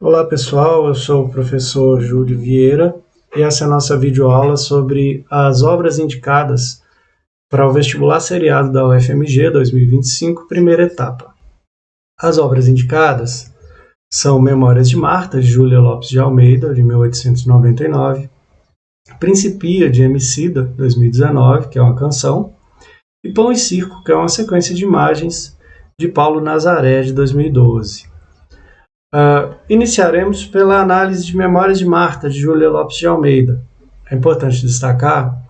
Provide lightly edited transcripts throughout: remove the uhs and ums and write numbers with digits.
Olá pessoal, eu sou o professor Júlio Vieira e essa é a nossa videoaula sobre as obras indicadas para o vestibular seriado da UFMG 2025, primeira etapa. As obras indicadas são Memórias de Marta, de Júlia Lopes de Almeida, de 1899, Principia, de Emicida, 2019, que é uma canção, e Pão e Circo, que é uma sequência de imagens, de Paulo Nazaré, de 2012. Iniciaremos pela análise de Memórias de Marta, de Júlia Lopes de Almeida. É importante destacar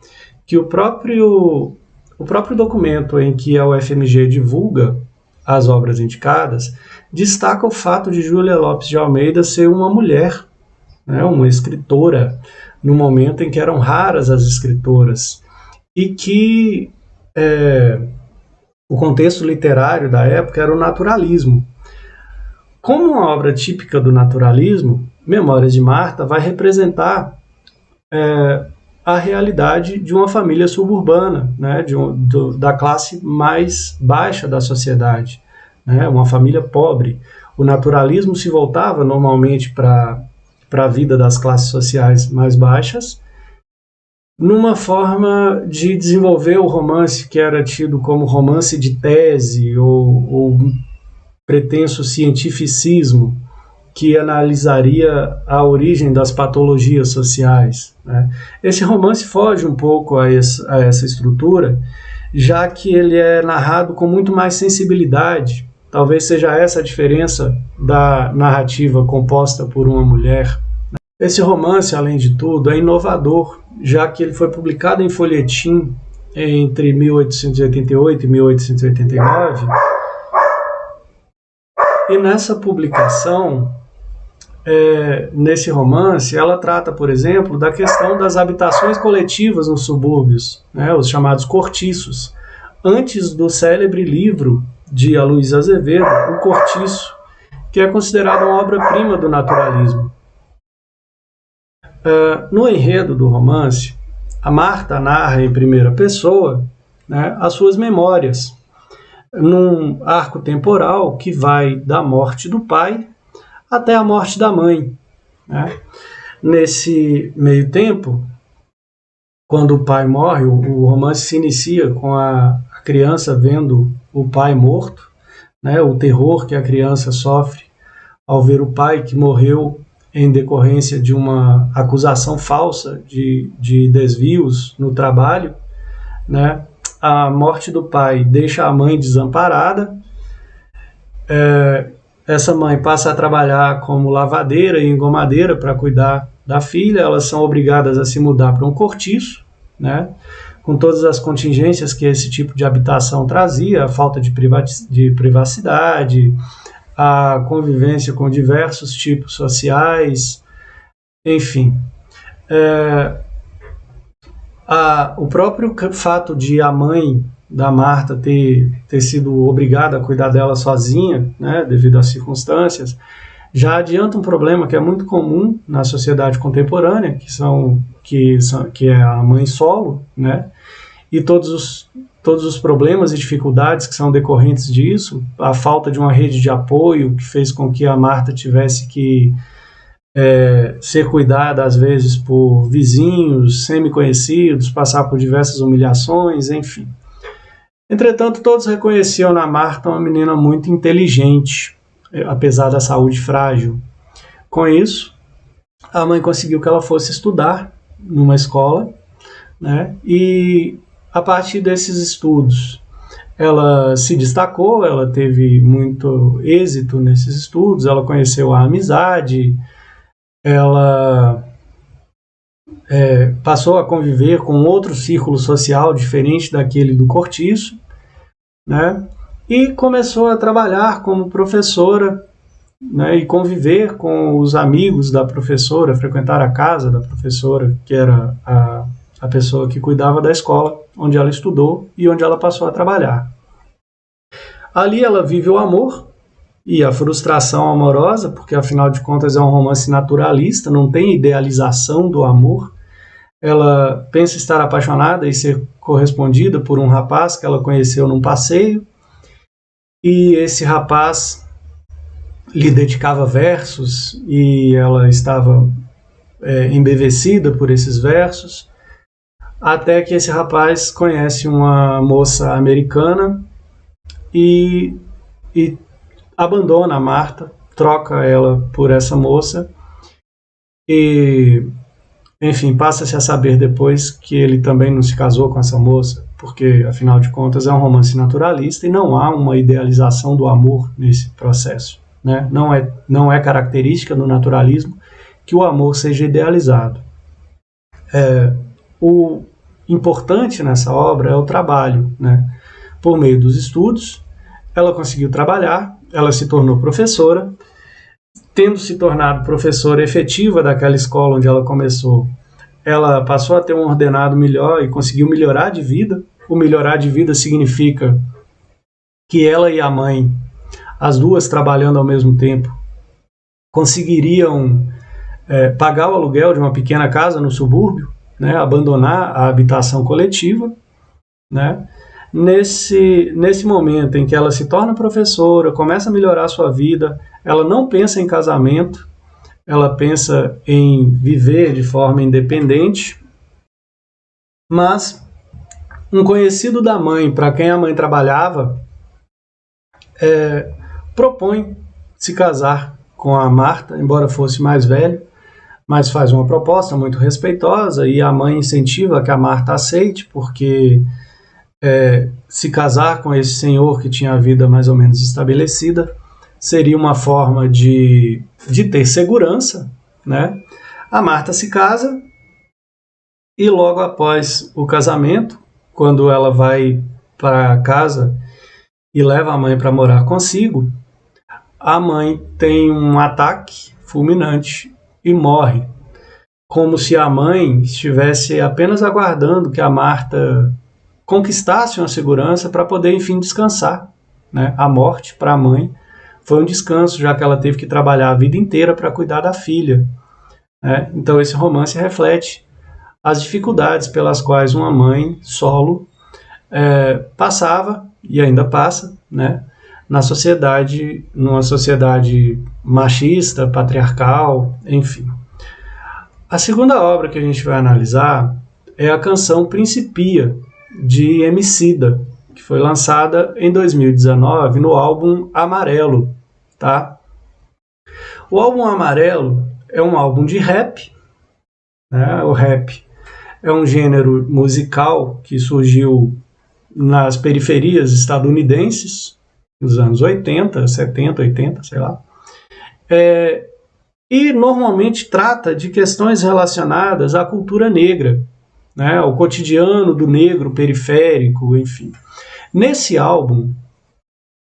que o próprio documento em que a UFMG divulga as obras indicadas destaca o fato de Júlia Lopes de Almeida ser uma mulher, né, uma escritora, no momento em que eram raras as escritoras, e que o contexto literário da época era o naturalismo. Como uma obra típica do naturalismo, Memórias de Marta vai representar a realidade de uma família suburbana, né, da classe mais baixa da sociedade, né, uma família pobre. O naturalismo se voltava normalmente para a vida das classes sociais mais baixas, numa forma de desenvolver o romance que era tido como romance de tese ou pretenso cientificismo, que analisaria a origem das patologias sociais, né? Esse romance foge um pouco a essa estrutura, já que ele é narrado com muito mais sensibilidade. Talvez seja essa a diferença da narrativa composta por uma mulher. Esse romance, além de tudo, é inovador, já que ele foi publicado em folhetim entre 1888 e 1889, e nessa publicação, nesse romance, ela trata, por exemplo, da questão das habitações coletivas nos subúrbios, né, os chamados cortiços, antes do célebre livro de Aloysio Azevedo, O Cortiço, que é considerado uma obra-prima do naturalismo. No enredo do romance, a Marta narra em primeira pessoa, né, as suas memórias, num arco temporal que vai da morte do pai até a morte da mãe, né? Nesse meio tempo, quando o pai morre, o romance se inicia com a criança vendo o pai morto, né? O terror que a criança sofre ao ver o pai que morreu em decorrência de uma acusação falsa de desvios no trabalho, né? A morte do pai deixa a mãe desamparada. Essa mãe passa a trabalhar como lavadeira e engomadeira para cuidar da filha. Elas são obrigadas a se mudar para um cortiço, né, com todas as contingências que esse tipo de habitação trazia, a falta de privacidade, a convivência com diversos tipos sociais, enfim. O próprio fato de a mãe da Marta ter sido obrigada a cuidar dela sozinha, né, devido às circunstâncias, já adianta um problema que é muito comum na sociedade contemporânea, que é a mãe solo, né, e todos os problemas e dificuldades que são decorrentes disso, a falta de uma rede de apoio que fez com que a Marta tivesse que ser cuidada às vezes por vizinhos, semi-conhecidos, passar por diversas humilhações, enfim. Entretanto, todos reconheciam na Marta uma menina muito inteligente, apesar da saúde frágil. Com isso, a mãe conseguiu que ela fosse estudar numa escola, né? E a partir desses estudos, ela se destacou, ela teve muito êxito nesses estudos, ela conheceu a amizade, ela passou a conviver com outro círculo social diferente daquele do cortiço, né? E começou a trabalhar como professora, né? E conviver com os amigos da professora, frequentar a casa da professora, que era a pessoa que cuidava da escola onde ela estudou e onde ela passou a trabalhar. Ali ela vive o amor e a frustração amorosa, porque afinal de contas é um romance naturalista, não tem idealização do amor. Ela pensa estar apaixonada e ser correspondida por um rapaz que ela conheceu num passeio, e esse rapaz lhe dedicava versos e ela estava embevecida por esses versos, até que esse rapaz conhece uma moça americana e abandona a Marta, troca ela por essa moça e, enfim, passa-se a saber depois que ele também não se casou com essa moça, porque, afinal de contas, é um romance naturalista e não há uma idealização do amor nesse processo, né? Não é característica do naturalismo que o amor seja idealizado. O importante nessa obra é o trabalho, né? Por meio dos estudos, ela conseguiu trabalhar, ela se tornou professora, tendo se tornado professora efetiva daquela escola onde ela começou, ela passou a ter um ordenado melhor e conseguiu melhorar de vida. O melhorar de vida significa que ela e a mãe, as duas trabalhando ao mesmo tempo, conseguiriam pagar o aluguel de uma pequena casa no subúrbio, né, abandonar a habitação coletiva, né. Nesse momento em que ela se torna professora, começa a melhorar a sua vida, ela não pensa em casamento, ela pensa em viver de forma independente, mas um conhecido da mãe, para quem a mãe trabalhava, propõe se casar com a Marta, embora fosse mais velho, mas faz uma proposta muito respeitosa e a mãe incentiva que a Marta aceite, porque se casar com esse senhor que tinha a vida mais ou menos estabelecida seria uma forma de ter segurança, né? A Marta se casa e logo após o casamento, quando ela vai para casa e leva a mãe para morar consigo, a mãe tem um ataque fulminante e morre, como se a mãe estivesse apenas aguardando que a Marta conquistasse uma segurança para poder, enfim, descansar, né? A morte para a mãe foi um descanso, já que ela teve que trabalhar a vida inteira para cuidar da filha, né? Então esse romance reflete as dificuldades pelas quais uma mãe solo passava e ainda passa, né? Na sociedade, numa sociedade machista, patriarcal, enfim. A segunda obra que a gente vai analisar é a canção Principia, de Emicida, que foi lançada em 2019 no álbum Amarelo, tá? O álbum Amarelo é um álbum de rap, né? O rap é um gênero musical que surgiu nas periferias estadunidenses, nos anos 80, 70, 80, sei lá. E normalmente trata de questões relacionadas à cultura negra, né, ao cotidiano do negro periférico, enfim. Nesse álbum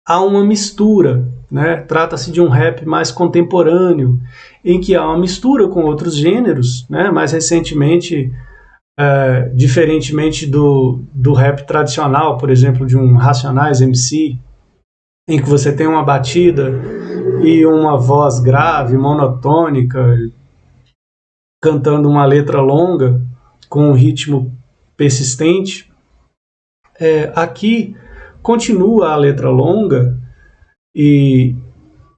há uma mistura, né, trata-se de um rap mais contemporâneo, em que há uma mistura com outros gêneros, né, mais recentemente, diferentemente do rap tradicional, por exemplo, de um Racionais MC, em que você tem uma batida e uma voz grave, monotônica, cantando uma letra longa, com um ritmo persistente. Aqui continua a letra longa,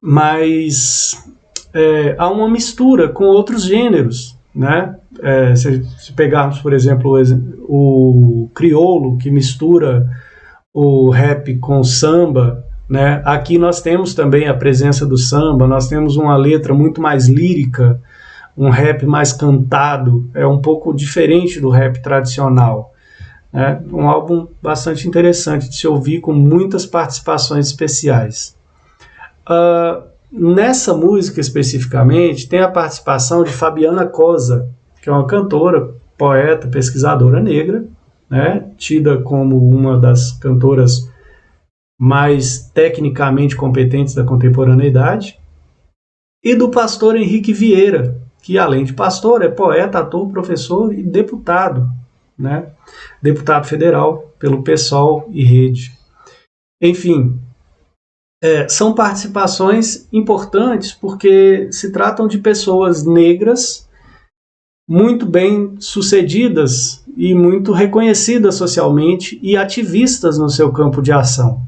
mas há uma mistura com outros gêneros, né? Se pegarmos, por exemplo, o crioulo, que mistura o rap com o samba, né? Aqui nós temos também a presença do samba, nós temos uma letra muito mais lírica, um rap mais cantado, é um pouco diferente do rap tradicional. Um álbum bastante interessante de se ouvir, com muitas participações especiais. Nessa música especificamente tem a participação de Fabiana Cosa, que é uma cantora, poeta, pesquisadora negra, né, tida como uma das cantoras mais tecnicamente competentes da contemporaneidade, e do pastor Henrique Vieira, que além de pastor é poeta, ator, professor e deputado, né? Deputado federal pelo PSOL e Rede. Enfim, são participações importantes porque se tratam de pessoas negras muito bem sucedidas e muito reconhecidas socialmente e ativistas no seu campo de ação,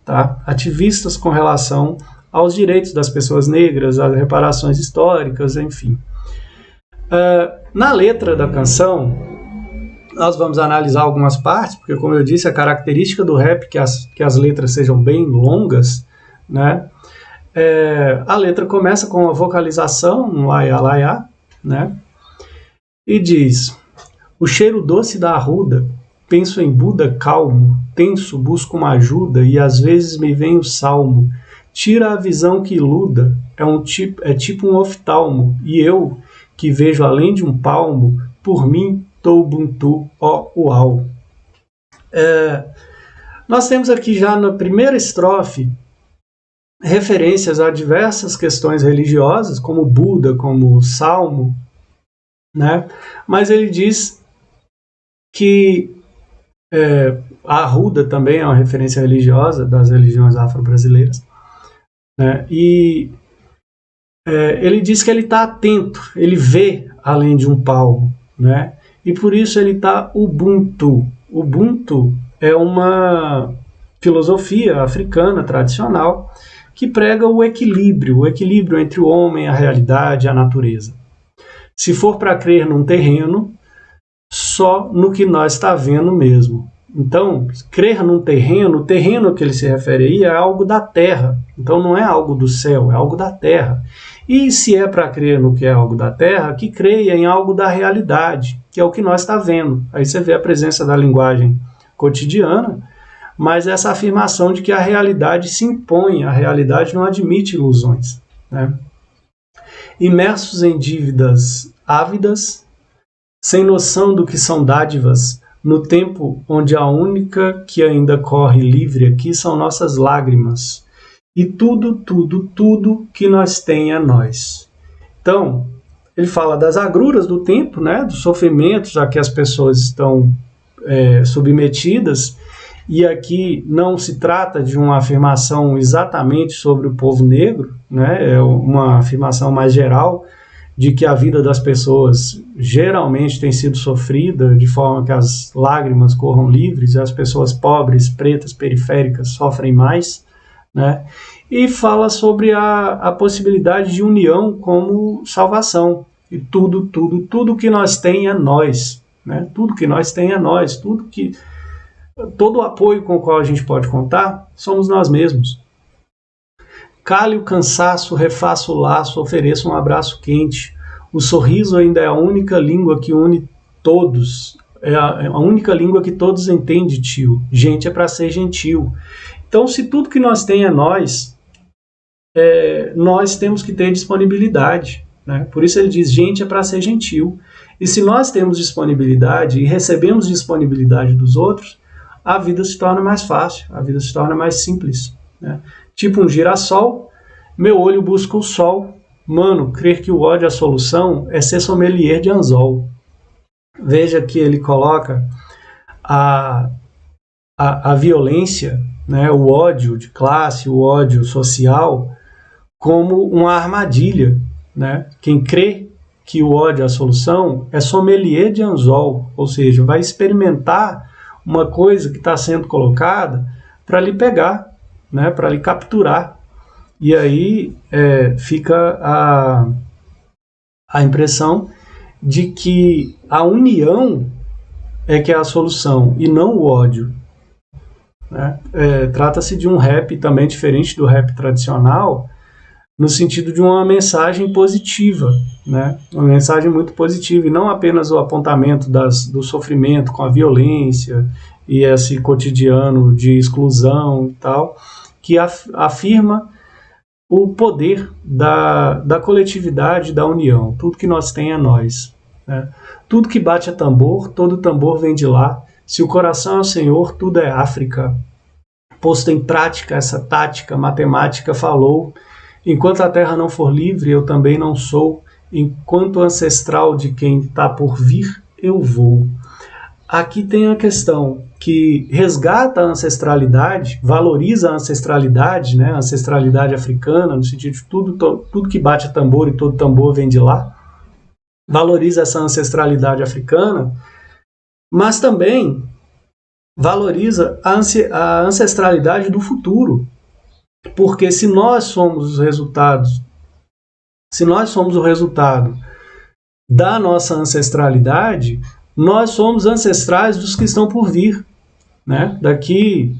tá? Ativistas com relação aos direitos das pessoas negras, às reparações históricas, enfim. Na letra da canção, nós vamos analisar algumas partes, porque, como eu disse, a característica do rap é que as letras sejam bem longas, né? A letra começa com uma vocalização, um laiá, laiá, né? E diz: o cheiro doce da arruda, penso em Buda calmo, tenso, busco uma ajuda e às vezes me vem o salmo. Tira a visão que iluda, é tipo um oftalmo, e eu, que vejo além de um palmo, por mim, tô Ubuntu, ó uau. Nós temos aqui já na primeira estrofe referências a diversas questões religiosas, como Buda, como Salmo, né? Mas ele diz que a arruda também é uma referência religiosa das religiões afro-brasileiras, né? E ele diz que ele está atento, ele vê além de um palmo, né? E por isso ele está Ubuntu. Ubuntu é uma filosofia africana tradicional que prega o equilíbrio entre o homem, a realidade e a natureza. Se for para crer num terreno, só no que nós está vendo mesmo. Então, crer num terreno, o terreno que ele se refere aí é algo da terra. Então não é algo do céu, é algo da terra. E se é para crer no que é algo da terra, que creia em algo da realidade, que é o que nós está vendo. Aí você vê a presença da linguagem cotidiana, mas essa afirmação de que a realidade se impõe, a realidade não admite ilusões, né? Imersos em dívidas ávidas, sem noção do que são dádivas, no tempo onde a única que ainda corre livre aqui são nossas lágrimas, e tudo que nós tem é nós. Então, ele fala das agruras do tempo, né, dos sofrimentos a que as pessoas estão submetidas, e aqui não se trata de uma afirmação exatamente sobre o povo negro, né, é uma afirmação mais geral de que a vida das pessoas geralmente tem sido sofrida de forma que as lágrimas corram livres, e as pessoas pobres, pretas, periféricas sofrem mais, né? E fala sobre a possibilidade de união como salvação. E tudo que nós tem é nós, né? Tudo que nós tem é nós, todo o apoio com o qual a gente pode contar somos nós mesmos. Cale o cansaço, refaça o laço, ofereça um abraço quente. O sorriso ainda é a única língua que une todos. É a única língua que todos entendem, tio. Gente é para ser gentil. Então, se tudo que nós tem é nós, nós temos que ter disponibilidade, né? Por isso ele diz, gente é para ser gentil. E se nós temos disponibilidade e recebemos disponibilidade dos outros, a vida se torna mais fácil, a vida se torna mais simples, né? Tipo um girassol, meu olho busca o sol. Mano, crer que o ódio é a solução é ser sommelier de anzol. Veja que ele coloca a violência, né, o ódio de classe, o ódio social, como uma armadilha, né? Quem crê que o ódio é a solução é sommelier de anzol, ou seja, vai experimentar uma coisa que está sendo colocada para lhe pegar, né, para lhe capturar. E aí fica a impressão de que a união é que é a solução e não o ódio, né? Trata-se de um rap também diferente do rap tradicional, no sentido de uma mensagem positiva, né? Uma mensagem muito positiva, e não apenas o apontamento do sofrimento com a violência e esse cotidiano de exclusão e tal, que afirma o poder da coletividade, da união. Tudo que nós tem é nós, né? Tudo que bate é tambor, todo tambor vem de lá. Se o coração é o Senhor, tudo é África. Posto em prática essa tática, matemática falou. Enquanto a terra não for livre, eu também não sou. Enquanto ancestral de quem está por vir, eu vou. Aqui tem a questão que resgata a ancestralidade, valoriza a ancestralidade, né? A ancestralidade africana, no sentido de tudo que bate tambor e todo tambor vem de lá. Valoriza essa ancestralidade africana, mas também valoriza a ancestralidade do futuro. Porque se nós somos os resultados, se nós somos o resultado da nossa ancestralidade, nós somos ancestrais dos que estão por vir, né? Daqui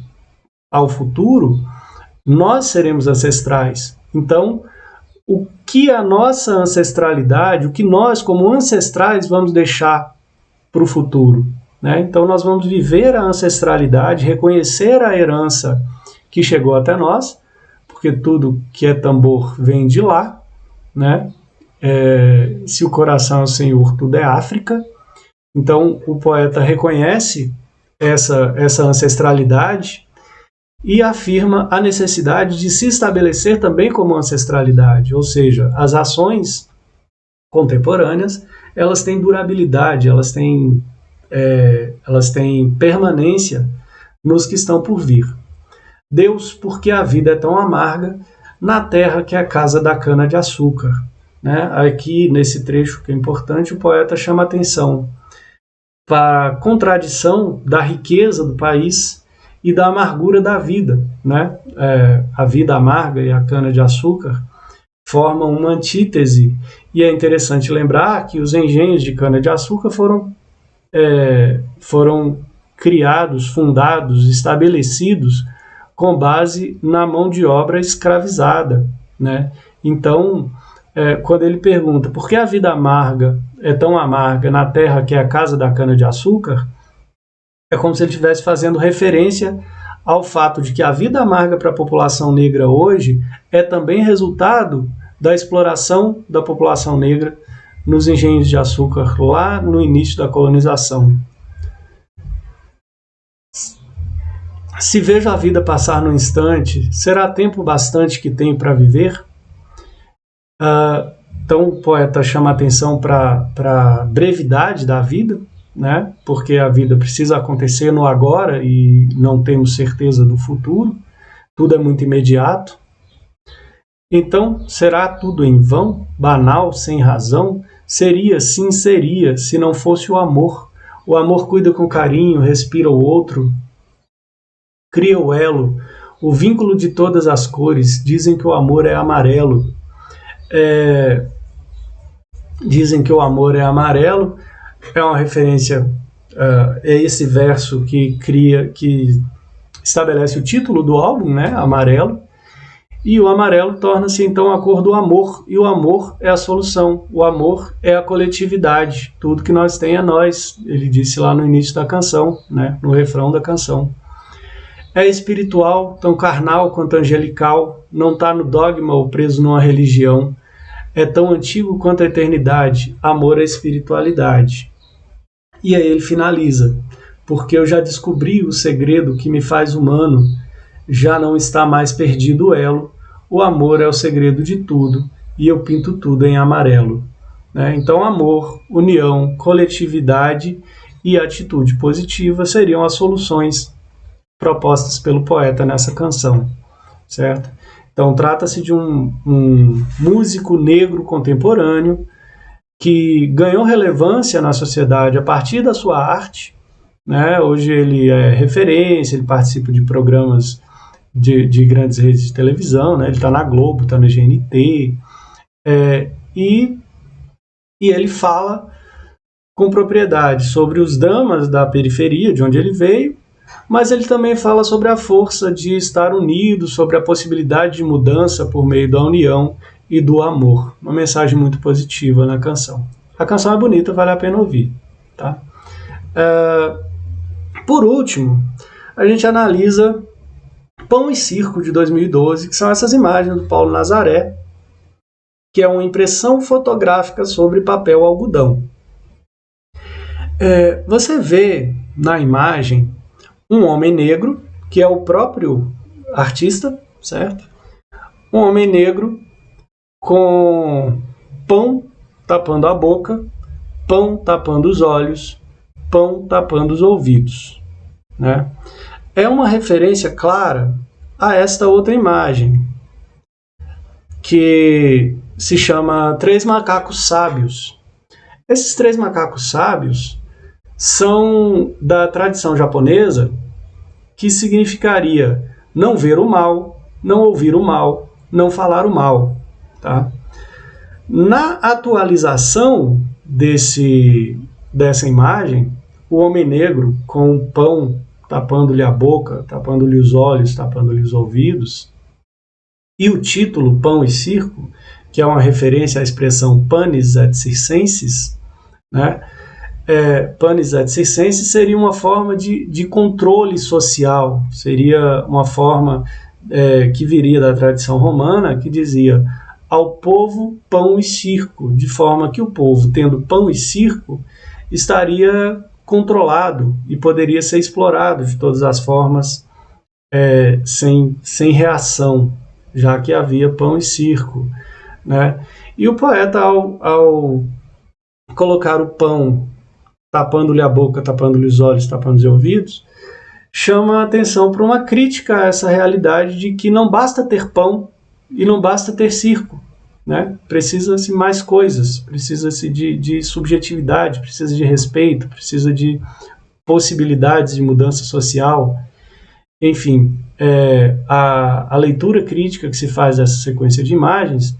ao futuro, nós seremos ancestrais. Então, o que a nossa ancestralidade, o que nós como ancestrais vamos deixar para o futuro, né? Então, nós vamos viver a ancestralidade, reconhecer a herança que chegou até nós, porque tudo que é tambor vem de lá, né? Se o coração é o Senhor, tudo é África. Então, o poeta reconhece essa ancestralidade e afirma a necessidade de se estabelecer também como ancestralidade, ou seja, as ações contemporâneas, elas têm durabilidade, elas têm permanência nos que estão por vir. Deus, porque a vida é tão amarga, na terra que é a casa da cana-de-açúcar. Né? Aqui, nesse trecho que é importante, o poeta chama atenção para a contradição da riqueza do país e da amargura da vida. Né? A vida amarga e a cana-de-açúcar formam uma antítese, e é interessante lembrar que os engenhos de cana-de-açúcar foram criados, fundados, estabelecidos com base na mão de obra escravizada. Né? Então, quando ele pergunta por que a vida amarga é tão amarga na terra que é a casa da cana-de-açúcar, é como se ele estivesse fazendo referência ao fato de que a vida amarga para a população negra hoje é também resultado da exploração da população negra nos engenhos de açúcar lá no início da colonização. Se vejo a vida passar num instante, será tempo bastante que tenho para viver? Então o poeta chama atenção para a brevidade da vida, né? Porque a vida precisa acontecer no agora e não temos certeza do futuro, tudo é muito imediato. Então, será tudo em vão, banal, sem razão? Seria, sim, seria, se não fosse o amor. O amor cuida com carinho, respira o outro, cria o elo, o vínculo de todas as cores. Dizem que o amor é amarelo. Dizem que o amor é amarelo. É uma referência a esse verso que estabelece o título do álbum, né? Amarelo. E o amarelo torna-se então a cor do amor, e o amor é a solução, o amor é a coletividade, tudo que nós tem é nós, ele disse lá no início da canção, né? No refrão da canção. É espiritual, tão carnal quanto angelical, não está no dogma ou preso numa religião, é tão antigo quanto a eternidade, amor é espiritualidade. E aí ele finaliza, porque eu já descobri o segredo que me faz humano, já não está mais perdido o elo, o amor é o segredo de tudo, e eu pinto tudo em amarelo. Né? Então amor, união, coletividade e atitude positiva seriam as soluções propostas pelo poeta nessa canção. Certo? Então trata-se de um músico negro contemporâneo que ganhou relevância na sociedade a partir da sua arte. Né? Hoje ele é referência, ele participa de programas de grandes redes de televisão, né? Ele está na Globo, está na GNT, e ele fala com propriedade sobre os dramas da periferia, de onde ele veio, mas ele também fala sobre a força de estar unido, sobre a possibilidade de mudança por meio da união e do amor. Uma mensagem muito positiva na canção. A canção é bonita, vale a pena ouvir. Tá? Por último, a gente analisa Pão e Circo, de 2012, que são essas imagens do Paulo Nazaré, que é uma impressão fotográfica sobre papel algodão. Você vê na imagem um homem negro, que é o próprio artista, certo? Um homem negro com pão tapando a boca, pão tapando os olhos, pão tapando os ouvidos. Né? É uma referência clara a esta outra imagem, que se chama Três Macacos Sábios. Esses três macacos sábios são da tradição japonesa, que significaria não ver o mal, não ouvir o mal, não falar o mal. Tá? Na atualização dessa imagem, o homem negro com o pão tapando-lhe a boca, tapando-lhe os olhos, tapando-lhe os ouvidos, e o título Pão e Circo, que é uma referência à expressão panis et circenses, né? Panis et circenses seria uma forma de controle social, seria uma forma que viria da tradição romana, que dizia ao povo pão e circo, de forma que o povo, tendo pão e circo, estaria controlado e poderia ser explorado de todas as formas, sem reação, já que havia pão e circo, né? E o poeta, ao colocar o pão tapando-lhe a boca, tapando-lhe os olhos, tapando-lhe os ouvidos, chama a atenção para uma crítica a essa realidade de que não basta ter pão e não basta ter circo, né? Precisa-se mais coisas, precisa-se de subjetividade, precisa de respeito, precisa de possibilidades de mudança social. Enfim, a leitura crítica que se faz dessa sequência de imagens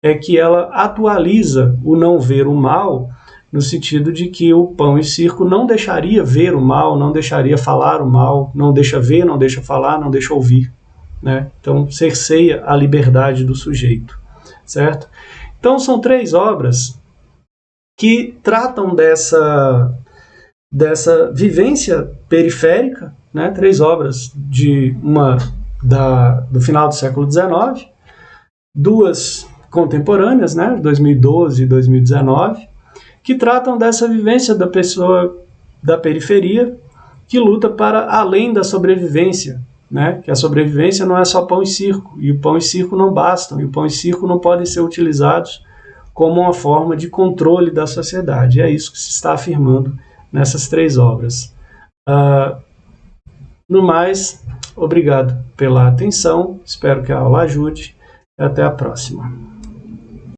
é que ela atualiza o não ver o mal, no sentido de que o pão e circo não deixaria ver o mal, não deixaria falar o mal, não deixa ver, não deixa falar, não deixa ouvir, né? Então cerceia a liberdade do sujeito, certo? Então são 3 obras que tratam dessa vivência periférica, né? 3 obras, do final do século XIX, 2 contemporâneas, né? 2012 e 2019, que tratam dessa vivência da pessoa da periferia que luta para além da sobrevivência, né? Que a sobrevivência não é só pão e circo, e o pão e circo não bastam, e o pão e circo não podem ser utilizados como uma forma de controle da sociedade. É isso que se está afirmando nessas 3 obras. No mais, obrigado pela atenção, espero que a aula ajude, e até a próxima.